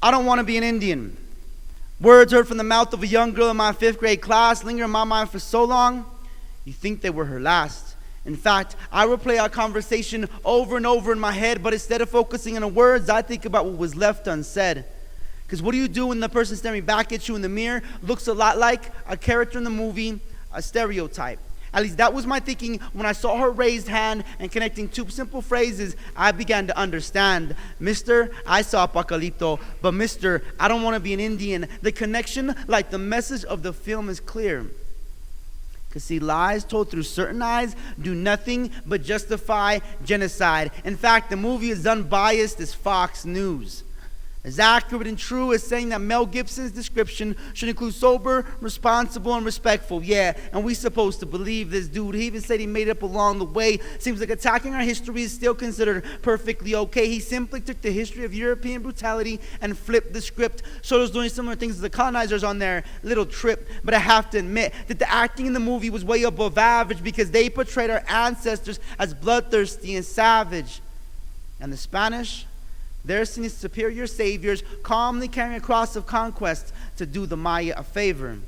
I don't want to be an Indian. Words heard from the mouth of a young girl in my 5th grade class linger in my mind for so long, you think they were her last. In fact, I replay our conversation over and over in my head, but instead of focusing on the words, I think about what was left unsaid. Because what do you do when the person staring back at you in the mirror looks a lot like a character in the movie, a stereotype? At least that was my thinking when I saw her raised hand and connecting 2 simple phrases. I began to understand. Mister, I saw Apocalypto, but Mister, I don't want to be an Indian. The connection, like the message of the film, is clear. Because see, lies told through certain eyes do nothing but justify genocide. In fact, the movie is unbiased as Fox News. As accurate and true as saying that Mel Gibson's description should include sober, responsible, and respectful. Yeah, and we supposed to believe this dude. He even said he made it up along the way. Seems like attacking our history is still considered perfectly okay. He simply took the history of European brutality and flipped the script. Showed us doing similar things to the colonizers on their little trip. But I have to admit that the acting in the movie was way above average because they portrayed our ancestors as bloodthirsty and savage. And the Spanish, they're seen as superior saviors, calmly carrying a cross of conquest to do the Maya a favor.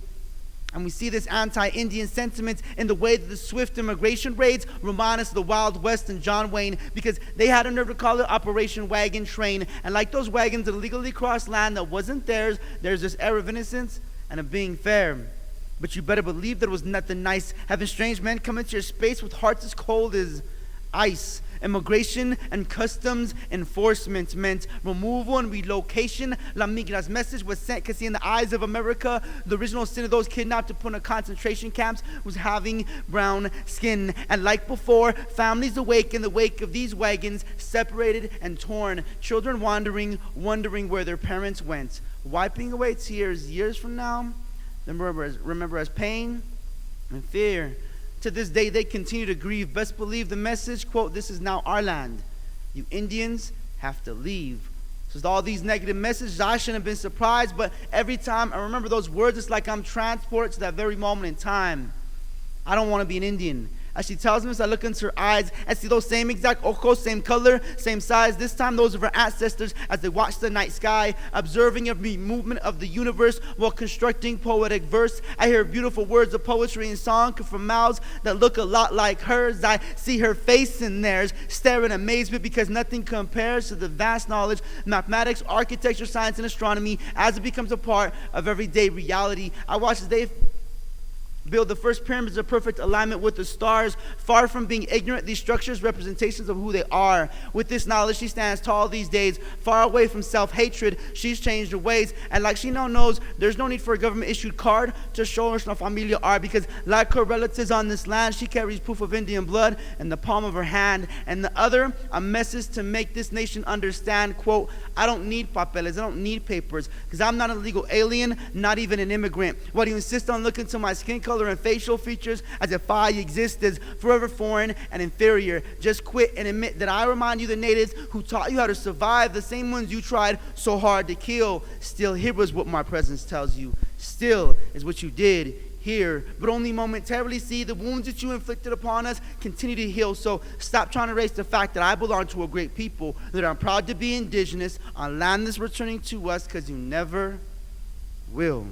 And we see this anti-Indian sentiment in the way that the swift immigration raids remind us of the Wild West and John Wayne, because they had a nerve to call it Operation Wagon Train. And like those wagons that illegally crossed land that wasn't theirs, there's this air of innocence and of being fair. But you better believe that it was nothing nice having strange men come into your space with hearts as cold as ice. Immigration and customs enforcement meant removal and relocation. La Migra's message was sent because in the eyes of America, the original sin of those kidnapped to put in concentration camps was having brown skin. And like before, families awake in the wake of these wagons, separated and torn. Children wandering, wondering where their parents went. Wiping away tears years from now, remember as pain and fear. To this day, they continue to grieve. Best believe the message, quote, "This is now our land. You Indians have to leave." So with all these negative messages, I shouldn't have been surprised, but every time I remember those words, it's like I'm transported to that very moment in time. I don't want to be an Indian. As she tells me as I look into her eyes and see those same exact ojos, same color, same size, this time those of her ancestors as they watch the night sky, observing every movement of the universe while constructing poetic verse. I hear beautiful words of poetry and song come from mouths that look a lot like hers. I see her face in theirs, stare in amazement because nothing compares to the vast knowledge, mathematics, architecture, science, and astronomy as it becomes a part of everyday reality. I watch as they build the first pyramids of perfect alignment with the stars. Far from being ignorant, these structures representations of who they are. With this knowledge, she stands tall these days, far away from self-hatred. She's changed her ways, and like she now knows, there's no need for a government-issued card to show us no familia are, because like her relatives on this land, she carries proof of Indian blood in the palm of her hand, and the other, a message to make this nation understand, quote, "I don't need papeles, I don't need papers, because I'm not a legal alien, not even an immigrant. Why do you insist on looking to my skin color and facial features as if I exist as forever foreign and inferior? Just quit and admit that I remind you the natives who taught you how to survive, the same ones you tried so hard to kill. Still, here is what my presence tells you. Still is what you did here, but only momentarily. See, the wounds that you inflicted upon us continue to heal. So stop trying to erase the fact that I belong to a great people, that I'm proud to be indigenous on land that's returning to us, because you never will."